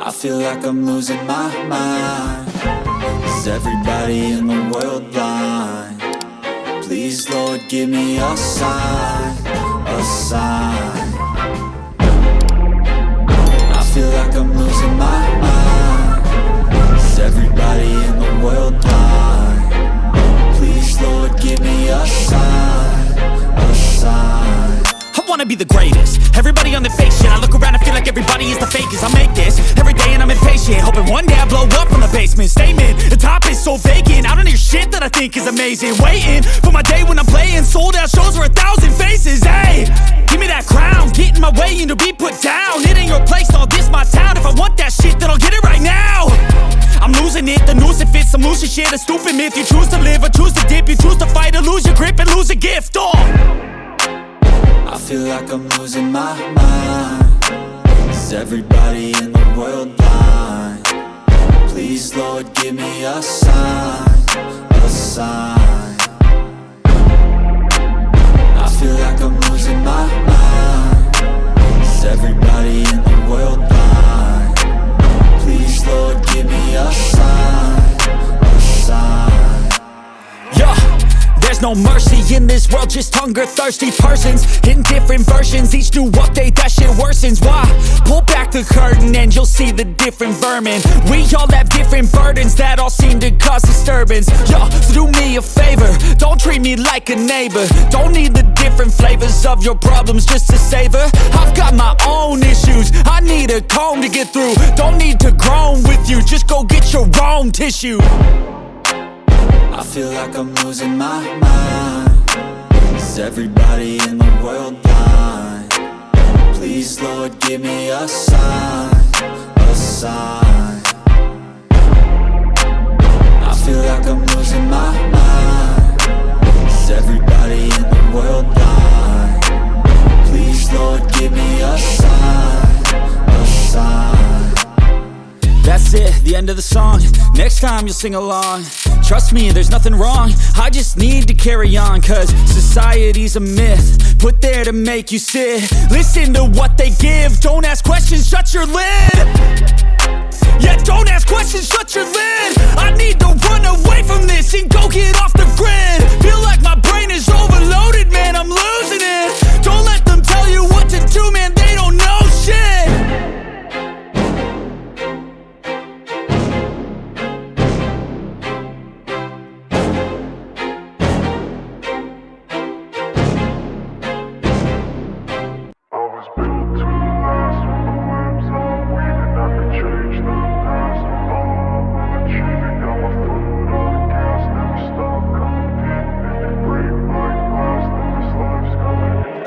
I feel like I'm losing my mind. Is everybody in the world blind? Please, Lord, give me a sign, a sign. I feel like I'm losing my mind. Is everybody in the world blind? Please, Lord, give me a sign, a sign. I wanna be the greatest. Everybody on the fake shit. I look around and feel like everybody is the fakest. I make this every day and I'm impatient, hoping one day I blow up from the basement. Statement, the top is so vacant. I don't hear shit that I think is amazing. Waiting for my day when I'm playing sold out shows for 1,000 faces. Hey, give me that crown, get in my way and to be put down. It ain't your place, all this my town. If I want that shit, then I'll get it right now. I'm losing it, the noose it fits. I'm losing shit, a stupid myth. You choose to live or choose to dip. You choose to fight or lose your grip and lose a gift. I feel like I'm losing my mind. Is everybody in the world blind? Please, Lord, give me a sign, a sign. I feel like I'm losing my mind. Is everybody in the world blind? Please, Lord, give me a sign, a sign. Yeah. There's no mercy in this world, just hunger-thirsty persons in different versions. Each new update, that shit worsens. Why? Pull back the curtain and you'll see the different vermin. We all have different burdens that all seem to cause disturbance. Yo, so do me a favor, don't treat me like a neighbor. Don't need the different flavors of your problems just to savor. I've got my own issues, I need a comb to get through. Don't need to groan with you, just go get your own tissue. I feel like I'm losing my mind. Is everybody in the world blind? Please, Lord, give me a sign, a sign. I feel like I'm losing my mind. Is everybody in the world blind? Please, Lord, give me a sign, a sign. That's it, the end of the song. Next time you'll sing along. Trust me, there's nothing wrong. I just need to carry on, cause society's a myth put there to make you sit. Listen to what they give. Don't ask questions, shut your lid. Yeah, don't ask questions, shut your lid. I need to run away from this and go get off the grid. Feel like my brain is overloaded, man, I'm losing it. Don't let them tell you what to do, man, they don't know shit.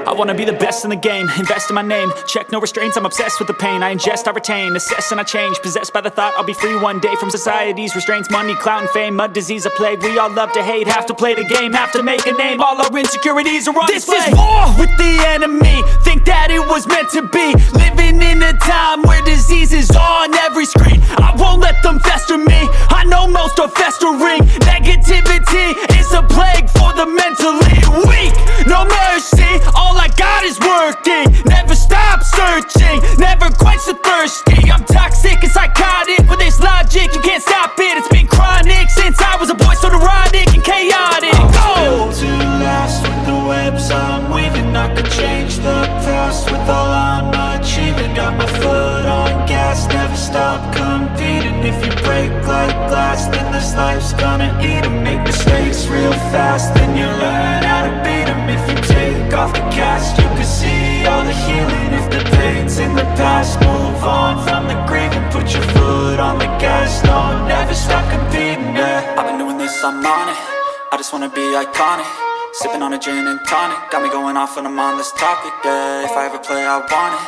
I wanna be the best in the game, invest in my name. Check no restraints, I'm obsessed with the pain. I ingest, I retain, assess and I change. Possessed by the thought I'll be free one day from society's restraints. Money, clout and fame, a disease, a plague. We all love to hate, have to play the game, have to make a name. All our insecurities are on display. This is war with the enemy, think that it was meant to be. Living in a time where disease is on every screen. I won't let them fester me, I know most are festering. Negativity is a plague for the mentally weak. No mercy, all I got is working. Never stop searching, never quite so thirsty. I'm toxic and psychotic with this logic, you can't stop it. It's been chronic since I was a boy, so neurotic and chaotic. Built to last with the webs I'm weaving. I could change the past with all I'm achieving. Got my foot on gas, never stop competing. If you break like glass, then this life's gonna eat 'em. Make mistakes real fast, then you learn how to beat 'em. If you take off the cast, you can see all the healing. If the pain's in the past, move on from the grave and put your foot on the gas. No, never stop competing, yeah. I've been doing this, I'm on it. I just wanna be iconic. Sipping on a gin and tonic, got me going off when I'm on this topic, yeah. If I ever play, I want it.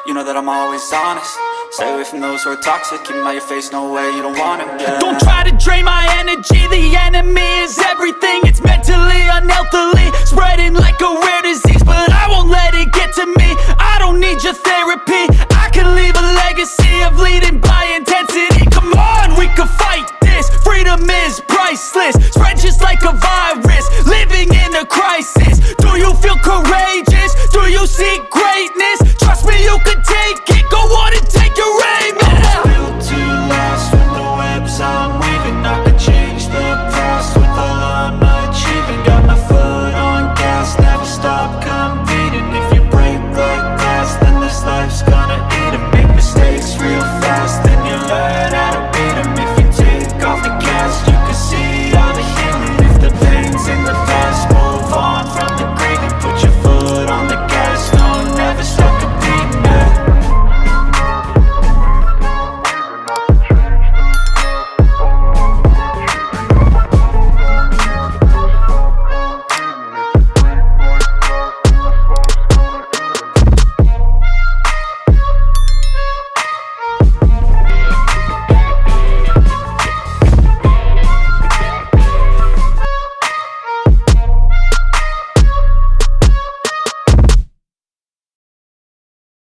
You know that I'm always honest. Stay away from those who are toxic. Keep them out your face, no way, you don't want them, yeah. Don't try to drain my energy. The enemy is everything. It's mentally, unhealthily spreading like a rare disease, but I won't let it get to me. I don't need your therapy.